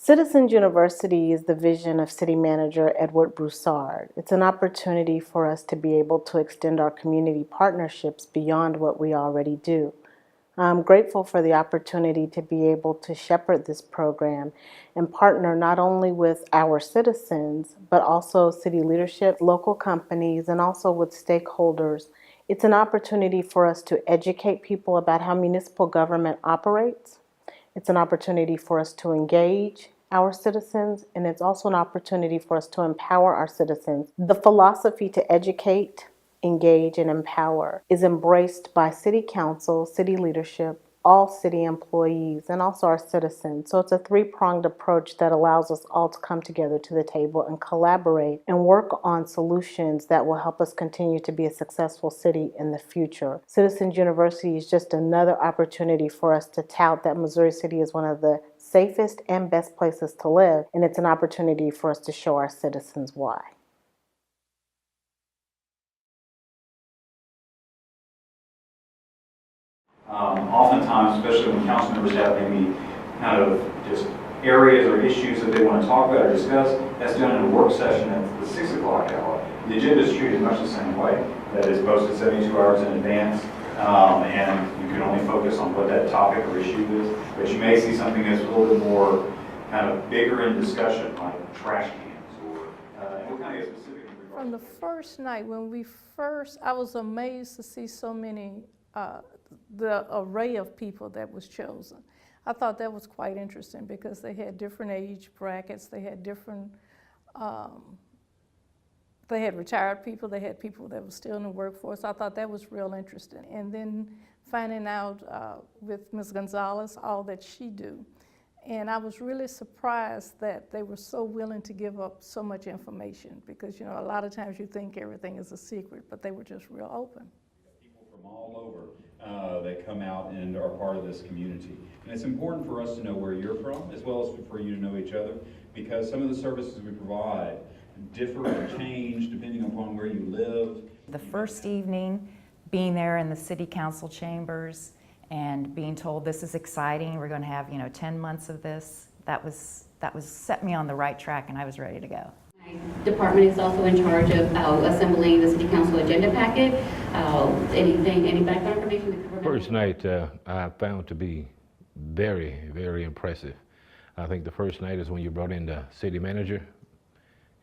Citizens University is the vision of City Manager Edward BROUSSARD. It's an opportunity for us to be able to extend our community partnerships beyond what we already do. I'm grateful for the opportunity to be able to shepherd this program and partner not only with our citizens, but also city leadership, local companies, and also with stakeholders. It's an opportunity for us to educate people about how municipal government operates. It's an opportunity for us to engage our citizens, and it's also an opportunity for us to empower our citizens. The philosophy to educate, engage, and empower is embraced by City Council, city leadership, all city employees, and also our citizens. So it's a three-pronged approach that allows us all to come together to the table and collaborate and work on solutions that will help us continue to be a successful city in the future. Citizens University is just another opportunity for us to tout that Missouri City is one of the safest and best places to live, and it's an opportunity for us to show our citizens why. Oftentimes, especially when council members have maybe kind of just areas or issues that they want to talk about or discuss, that's done in a work session at the 6 o'clock hour. The agenda is treated much the same way. That is posted 72 hours in advance, and you can only focus on what that topic or issue is. But you may see something that's a little bit more kind of bigger in discussion, like trash cans or what kind of specific. From the first night when I was amazed to see so many the array of people that was chosen. I thought that was quite interesting because they had different age brackets, they had different, they had retired people, they had people that were still in the workforce. I thought that was real interesting. And then finding out with Ms. Gonzalez all that she do. And I was really surprised that they were so willing to give up so much information because, you know, a lot of times you think everything is a secret, but they were just real open. People from all over that come out and are part of this community. And it's important for us to know where you're from, as well as for you to know each other, because some of the services we provide differ or change depending upon where you live. The first evening, being there in the city council chambers and being told this is exciting, we're going to have 10 months of this, that was set me on the right track, and I was ready to go. My department is also in charge of assembling the city council agenda packet. Any background information? First night I found to be very, very impressive. I think the first night is when you brought in the city manager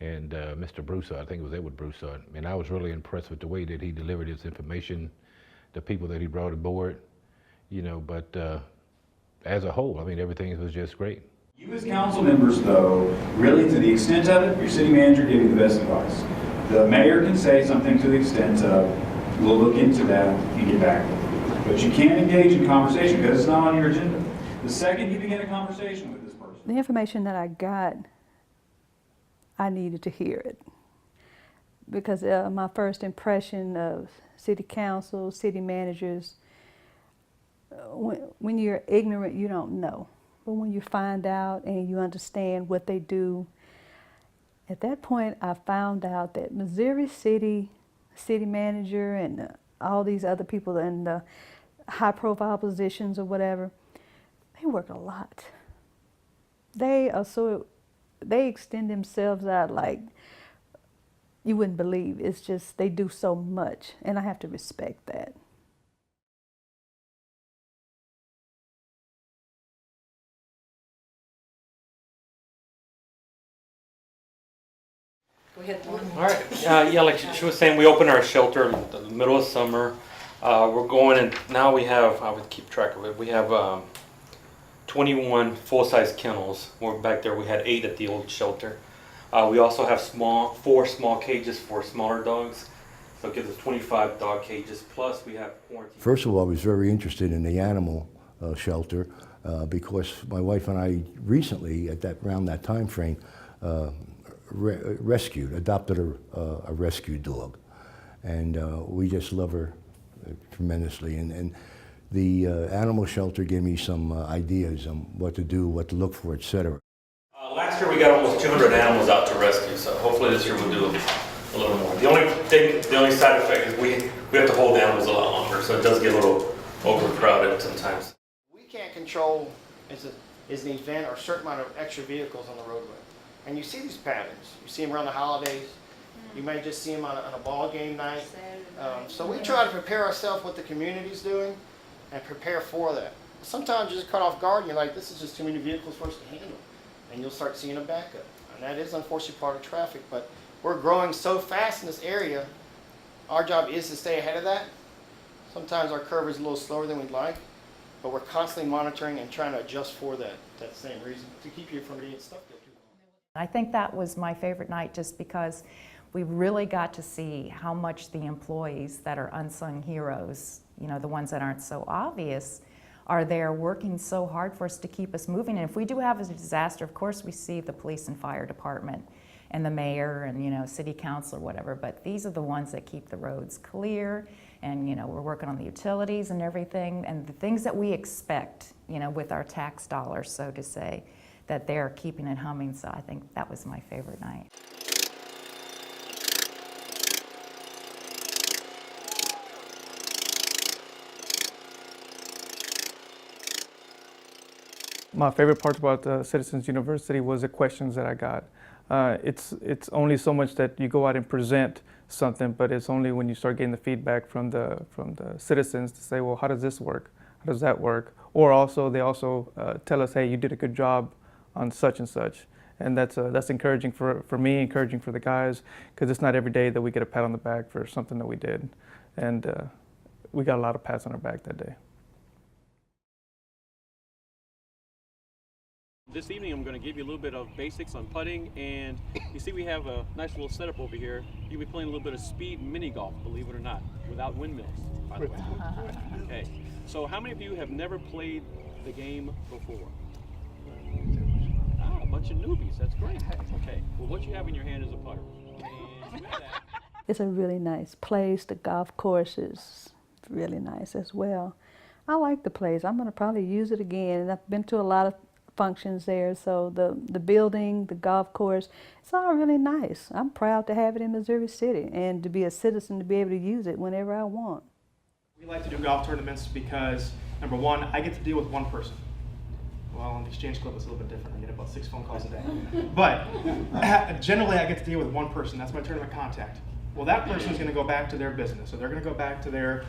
and Mr. BROUSSARD, I think it was Edward BROUSSARD, and I was really impressed with the way that he delivered his information, the people that he brought aboard, but as a whole, I mean, everything was just great. You as council members, though, really to the extent of it, your city manager gave you the best advice. The mayor can say something to the extent of, we'll look into that and get back. But you can't engage in conversation because it's not on your agenda. The second you begin a conversation with this person. The information that I got, I needed to hear it. Because my first impression of city council, city managers, when you're ignorant, you don't know. But when you find out and you understand what they do, at that point I found out that Missouri City manager and all these other people in the high profile positions or whatever, they work a lot. They extend themselves out like you wouldn't believe. It's just, they do so much, and I have to respect that. All right. Yeah, like she was saying, we opened our shelter in the middle of summer. We're going, and now we have, I would keep track of it, we have 21 full-size kennels. We're back there, we had 8 at the old shelter. We also have 4 small cages for smaller dogs. So it gives us 25 dog cages, plus we have quarantine. First of all, I was very interested in the animal shelter because my wife and I recently, around that time frame, adopted a rescue dog, and we just love her tremendously. And the animal shelter gave me some ideas on what to do, what to look for, etc. Last year we got almost 200 animals out to rescue, so hopefully this year we'll do a little more. The only side effect is we have to hold the animals a lot longer, so it does get a little overcrowded sometimes. We can't control, is an event or a certain amount of extra vehicles on the roadway. And you see these patterns. You see them around the holidays. You might just see them on a ball game night. So we try to prepare ourselves what the community's doing and prepare for that. Sometimes you just cut off guard and you're like, this is just too many vehicles for us to handle. And you'll start seeing a backup. And that is unfortunately part of traffic, but we're growing so fast in this area, our job is to stay ahead of that. Sometimes our curve is a little slower than we'd like, but we're constantly monitoring and trying to adjust for that same reason, to keep you from getting stuck there too long. I think that was my favorite night just because we really got to see how much the employees that are unsung heroes, you know, the ones that aren't so obvious, are there working so hard for us to keep us moving. And if we do have a disaster, of course we see the police and fire department and the mayor and, you know, city council or whatever, but these are the ones that keep the roads clear, and, you know, we're working on the utilities and everything, and the things that we expect, you know, with our tax dollars, so to say, that they're keeping it humming. So I think that was my favorite night. My favorite part about Citizens University was the questions that I got. It's only so much that you go out and present something, but it's only when you start getting the feedback from the citizens to say, well, how does this work? How does that work? Or also, they also tell us, hey, you did a good job on such and such. And that's encouraging for me, encouraging for the guys, because it's not every day that we get a pat on the back for something that we did. And we got a lot of pats on our back that day. This evening I'm going to give you a little bit of basics on putting, and you see we have a nice little setup over here. You'll be playing a little bit of speed mini golf, believe it or not, without windmills, by the way. Okay, so how many of you have never played the game before? Ah, a bunch of newbies, that's great. Okay, well what you have in your hand is a putter. And with that, It's a really nice place. The golf course is really nice as well. I like the place. I'm going to probably use it again, and I've been to a lot of functions there, so the building, the golf course, it's all really nice. I'm proud to have it in Missouri City and to be a citizen to be able to use it whenever I want. We like to do golf tournaments because, number one, I get to deal with one person. Well, on the Exchange Club it's a little bit different. I get about 6 phone calls a day. But generally I get to deal with one person. That's my tournament contact. Well, that person is going to go back to their business, or they're going to go back to their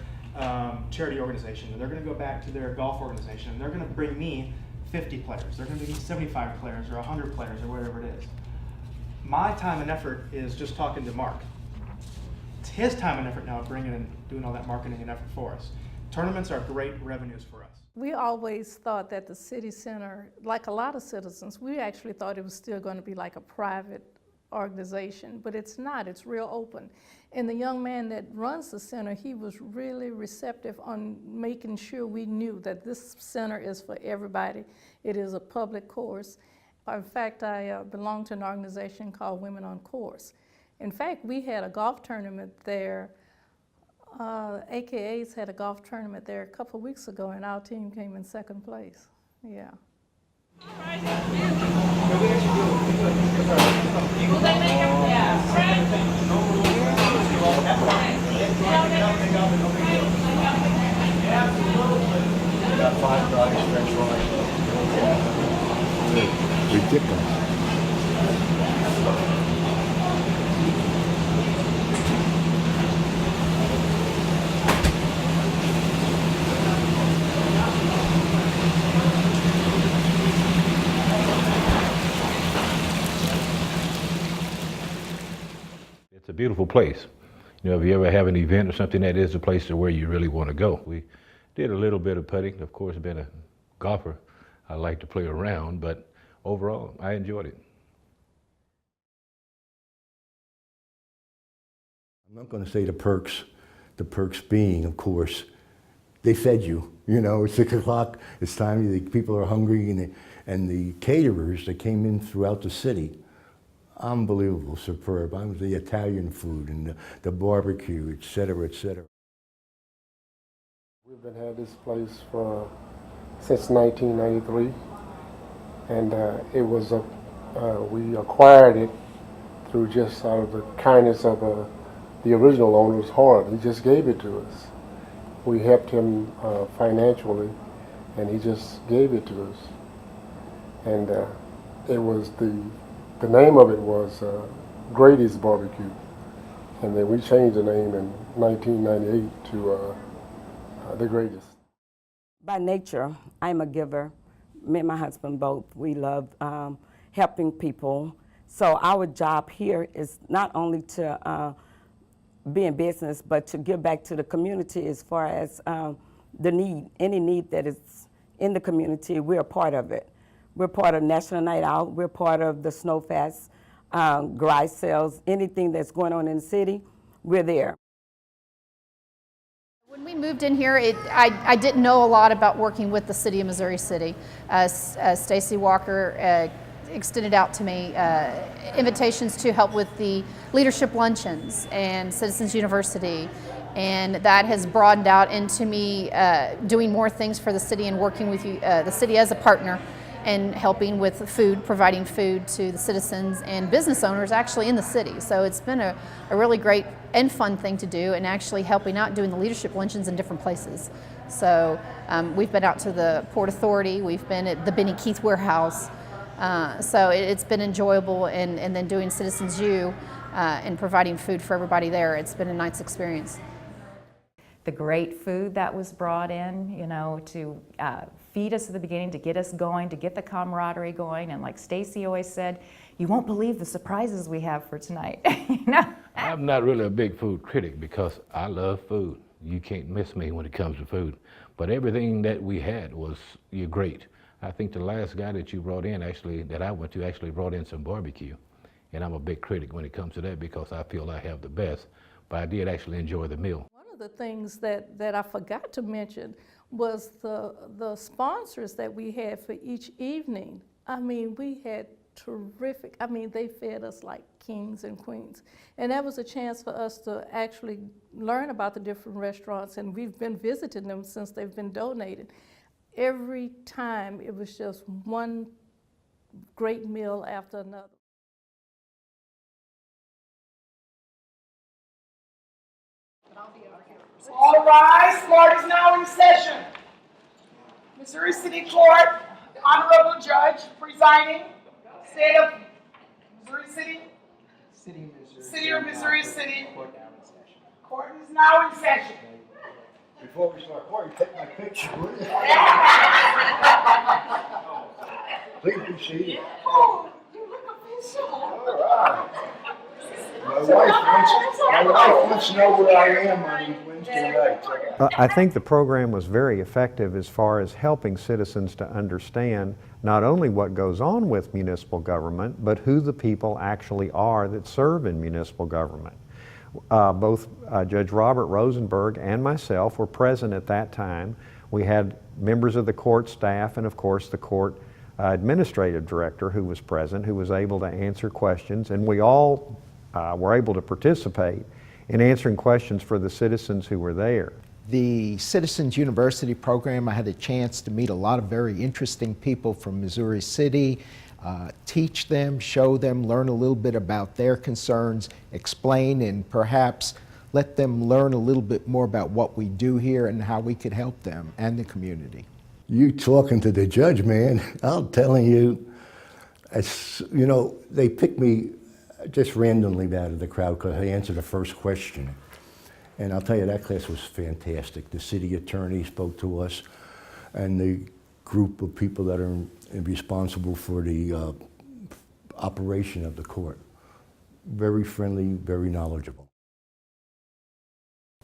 charity organization, or they're going to go back to their golf organization, and they're going to bring me 50 players, they're going to be 75 players, or 100 players, or whatever it is. My time and effort is just talking to Mark. It's his time and effort now bringing and doing all that marketing and effort for us. Tournaments are great revenues for us. We always thought that the city center, like a lot of citizens, we actually thought it was still going to be like a private organization, but it's not. It's real open. And the young man that runs the center, he was really receptive on making sure we knew that this center is for everybody. It is a public course. In fact, I belong to an organization called Women on Course. In fact, we had a golf tournament there. AKA's had a golf tournament there a couple of weeks ago, and our team came in second place. Yeah. Ridiculous. It's a beautiful place. You know, if you ever have an event or something, that is the place to where you really want to go. We did a little bit of putting. Of course, being a golfer, I like to play around, but overall, I enjoyed it. I'm not going to say the perks being, of course, they fed you. You know, it's 6 o'clock, it's time, the people are hungry, and the caterers that came in throughout the city, unbelievable, superb. The Italian food and the barbecue, et cetera, et cetera. We've been had this place since 1993, and it was we acquired it through just out of the kindness of the original owner's heart. He just gave it to us. We helped him financially, and he just gave it to us. and it was the name of it was Grady's Barbecue, and then we changed the name in 1998 to the Grady's. By nature, I'm a giver. Me and my husband both, we love helping people. So our job here is not only to be in business, but to give back to the community as far as the need, any need that is in the community, we're a part of it. We're part of National Night Out, we're part of the Snow Fest, garage sales, anything that's going on in the city, we're there. When we moved in here, I didn't know a lot about working with the city of Missouri City. Stacy Walker extended out to me invitations to help with the leadership luncheons and Citizens University, and that has broadened out into me doing more things for the city and working with the city as a partner and helping with food, providing food to the citizens and business owners actually in the city. So it's been a really great and fun thing to do, and actually helping out doing the leadership luncheons in different places. So we've been out to the Port Authority, we've been at the Benny Keith Warehouse. So it's been enjoyable, and then doing Citizens U and providing food for everybody there. It's been a nice experience. The great food that was brought in, you know, to feed us at the beginning, to get us going, to get the camaraderie going, and like Stacy always said, you won't believe the surprises we have for tonight. You know? I'm not really a big food critic because I love food. You can't miss me when it comes to food. But everything that we had was great. I think the last guy that you brought in, actually, that I went to, actually brought in some barbecue. And I'm a big critic when it comes to that because I feel I have the best. But I did actually enjoy the meal. One of the things that I forgot to mention was the sponsors that we had for each evening. I mean, we had terrific, I mean, they fed us like kings and queens. And that was a chance for us to actually learn about the different restaurants, and we've been visiting them since they've been donated. Every time it was just one great meal after another. All rise, court is now in session. Missouri City Court, the Honorable Judge presiding, State of Missouri City? City of Missouri City. Court is now in session. Before we start court, take my picture, will you? Please be seated. Oh, you look official. All right. My wife wants to know where I am on Wednesday nights. I think the program was very effective as far as helping citizens to understand not only what goes on with municipal government, but who the people actually are that serve in municipal government. Both Judge Robert Rosenberg and myself were present at that time. We had members of the court staff and of course the court administrative director who was present, who was able to answer questions, and we all were able to participate in answering questions for the citizens who were there. The Citizens University program, I had a chance to meet a lot of very interesting people from Missouri City, teach them, show them, learn a little bit about their concerns, explain, and perhaps let them learn a little bit more about what we do here and how we could help them and the community. You talking to the judge, man, I'm telling you, you know, they picked me just randomly out of the crowd because I answered the first question. And I'll tell you, that class was fantastic. The city attorney spoke to us, and the group of people that are responsible for the operation of the court. Very friendly, very knowledgeable.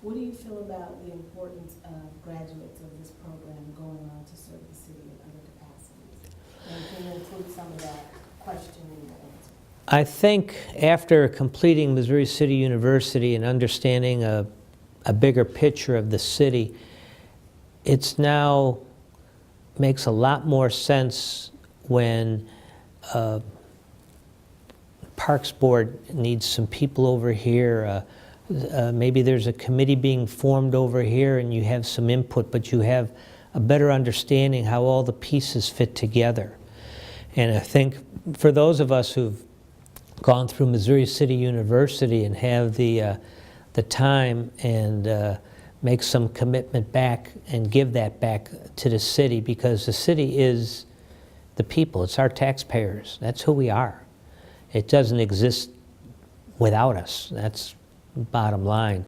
What do you feel about the importance of graduates of this program going on to serve the city in other capacities? And can you include some of that question in your answer? I think after completing Missouri City University and understanding a bigger picture of the city, it's now makes a lot more sense when Parks Board needs some people over here. Maybe there's a committee being formed over here and you have some input, but you have a better understanding how all the pieces fit together. And I think for those of us who've gone through Missouri City University and have the time and make some commitment back and give that back to the city, because the city is the people. It's our taxpayers. That's who we are. It doesn't exist without us. That's bottom line.